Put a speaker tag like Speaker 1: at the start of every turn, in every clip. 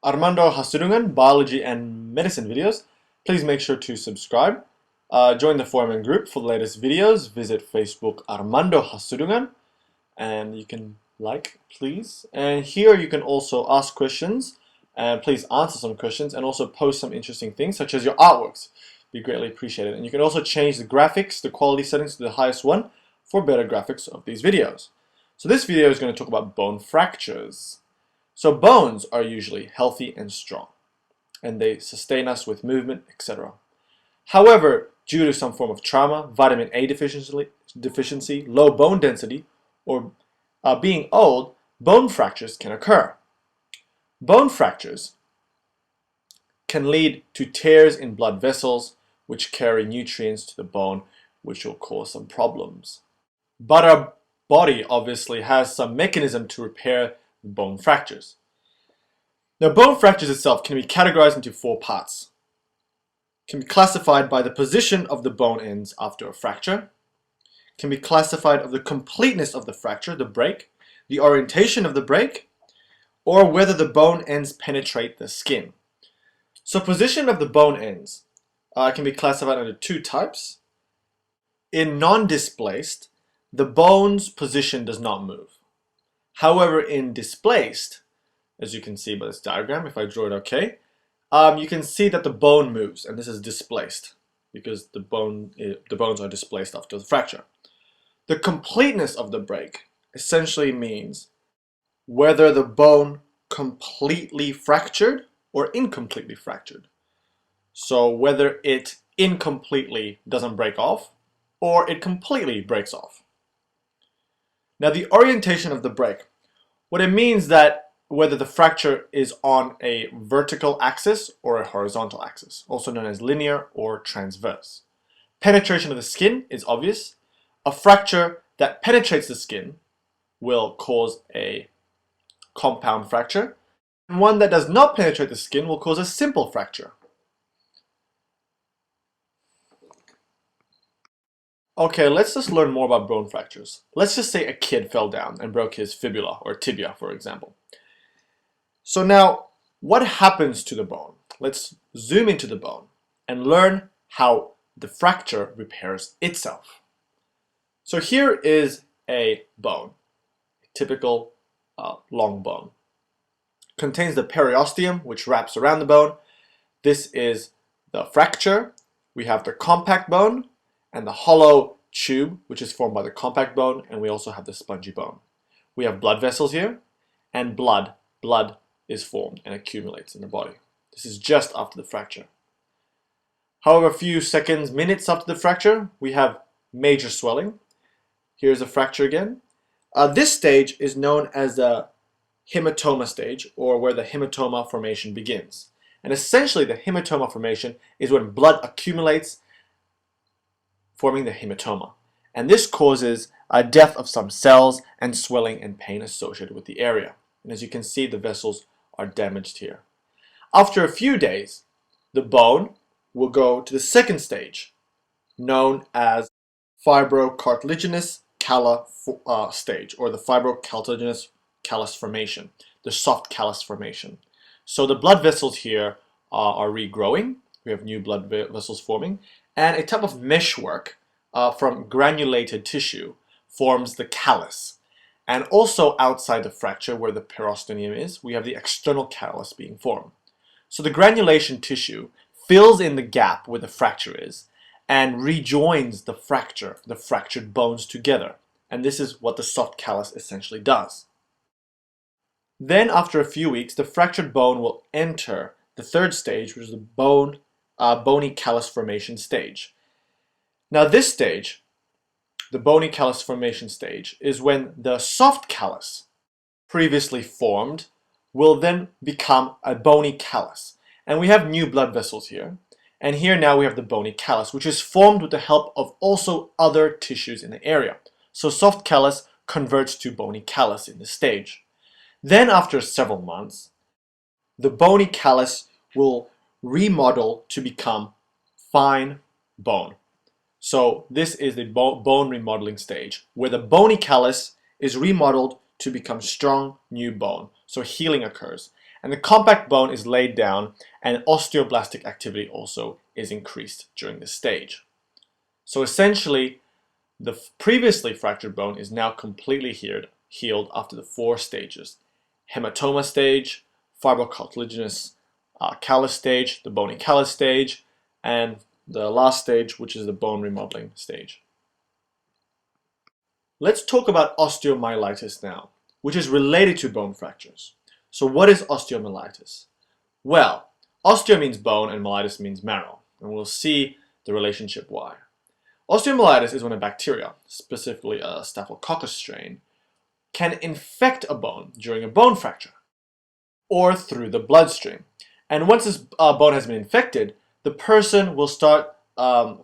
Speaker 1: Armando Hasurungan, biology and medicine videos. Please make sure to subscribe. Join the forum and group for the latest videos. Visit Facebook Armando Hasurungan and you can like, please. And here you can also ask questions and please answer some questions and also post some interesting things such as your artworks. Be greatly appreciated. And you can also change the graphics, the quality settings to the highest one for better graphics of these videos. So this video is going to talk about bone fractures. So bones are usually healthy and strong, and they sustain us with movement, etc. However, due to some form of trauma, vitamin A deficiency, low bone density, or being old, bone fractures can occur. Bone fractures can lead to tears in blood vessels, which carry nutrients to the bone, which will cause some problems. But our body obviously has some mechanism to repair bone fractures. Now, bone fractures itself can be categorized into 4 parts. Can be classified by the position of the bone ends after a fracture. Can be classified of the completeness of the fracture, the break, the orientation of the break, or whether the bone ends penetrate the skin. So position of the bone ends can be classified under 2 types. In non-displaced, the bone's position does not move. However, in displaced, as you can see by this diagram, if I draw it okay, you can see that the bone moves, and this is displaced because the bones are displaced after the fracture. The completeness of the break essentially means whether the bone completely fractured or incompletely fractured. So whether it incompletely doesn't break off or it completely breaks off. Now the orientation of the break, what it means that whether the fracture is on a vertical axis or a horizontal axis, also known as linear or transverse. Penetration of the skin is obvious. A fracture that penetrates the skin will cause a compound fracture, and one that does not penetrate the skin will cause a simple fracture. Okay, let's just learn more about bone fractures. Let's just say a kid fell down and broke his fibula or tibia, for example. So now, what happens to the bone? Let's zoom into the bone and learn how the fracture repairs itself. So here is a bone, a typical long bone. Contains the periosteum, which wraps around the bone. This is the fracture. We have the compact bone and the hollow tube, which is formed by the compact bone, and we also have the spongy bone. We have blood vessels here, and blood is formed and accumulates in the body. This is just after the fracture. However, a few seconds, minutes after the fracture, we have major swelling. Here's a fracture again. This stage is known as the hematoma stage, or where the hematoma formation begins. And essentially, the hematoma formation is when blood accumulates, forming the hematoma. And this causes a death of some cells and swelling and pain associated with the area. And as you can see, the vessels are damaged here. After a few days, the bone will go to the second stage, known as fibrocartilaginous calla stage, or the fibrocartilaginous callus formation, the soft callus formation. So the blood vessels here are regrowing. We have new blood vessels forming, and a type of meshwork from granulated tissue forms the callus. And also outside the fracture, where the periosteum is, we have the external callus being formed. So the granulation tissue fills in the gap where the fracture is and rejoins the fractured bones together. And this is what the soft callus essentially does. Then after a few weeks, the fractured bone will enter the third stage, which is the bony callus formation stage. Now this stage, the bony callus formation stage, is when the soft callus, previously formed, will then become a bony callus. And we have new blood vessels here. And here now we have the bony callus, which is formed with the help of also other tissues in the area. So soft callus converts to bony callus in this stage. Then after several months, the bony callus will remodel to become fine bone. So this is the bone remodeling stage, where the bony callus is remodeled to become strong new bone, so healing occurs. And the compact bone is laid down, and osteoblastic activity also is increased during this stage. So essentially, the previously fractured bone is now completely healed after the 4 stages: hematoma stage, fibrocartilaginous callus stage, the bony callus stage, and the last stage, which is the bone remodeling stage. Let's talk about osteomyelitis now, which is related to bone fractures. So what is osteomyelitis? Well, osteo means bone and myelitis means marrow, and we'll see the relationship why. Osteomyelitis is when a bacteria, specifically a Staphylococcus strain, can infect a bone during a bone fracture or through the bloodstream. And once this bone has been infected, the person will start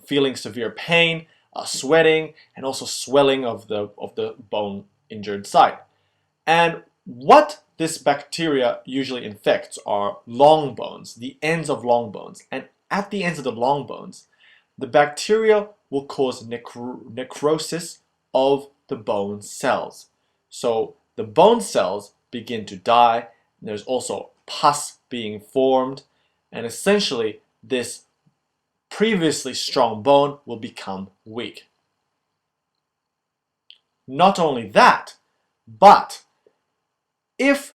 Speaker 1: feeling severe pain, sweating, and also swelling of the bone injured site. And what this bacteria usually infects are long bones, the ends of long bones. And at the ends of the long bones, the bacteria will cause necrosis of the bone cells. So the bone cells begin to die, and there's also pus being formed, and essentially this previously strong bone will become weak. Not only that, but if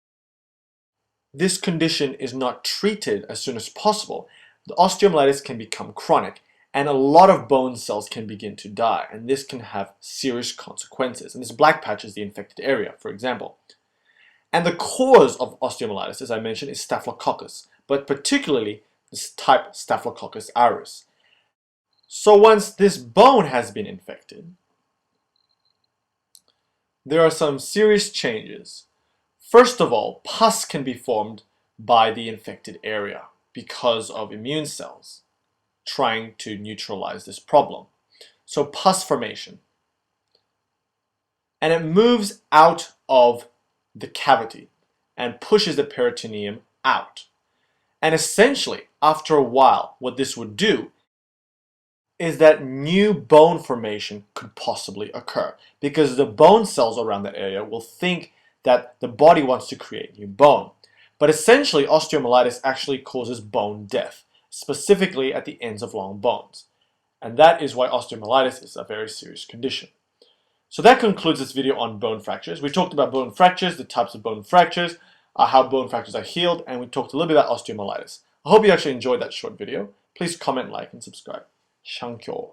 Speaker 1: this condition is not treated as soon as possible, the osteomyelitis can become chronic, and a lot of bone cells can begin to die, and this can have serious consequences. And this black patch is the infected area, for example. And the cause of osteomyelitis, as I mentioned, is Staphylococcus, but particularly this type Staphylococcus aureus. So once this bone has been infected, there are some serious changes. First of all, pus can be formed by the infected area because of immune cells trying to neutralize this problem. So pus formation. And it moves out of the cavity and pushes the peritoneum out. And essentially, after a while, what this would do is that new bone formation could possibly occur, because the bone cells around that area will think that the body wants to create new bone. But essentially, osteomyelitis actually causes bone death, specifically at the ends of long bones. And that is why osteomyelitis is a very serious condition. So that concludes this video on bone fractures. We talked about bone fractures, the types of bone fractures, how bone fractures are healed, and we talked a little bit about osteomyelitis. I hope you actually enjoyed that short video. Please comment, like, and subscribe. シャンキョー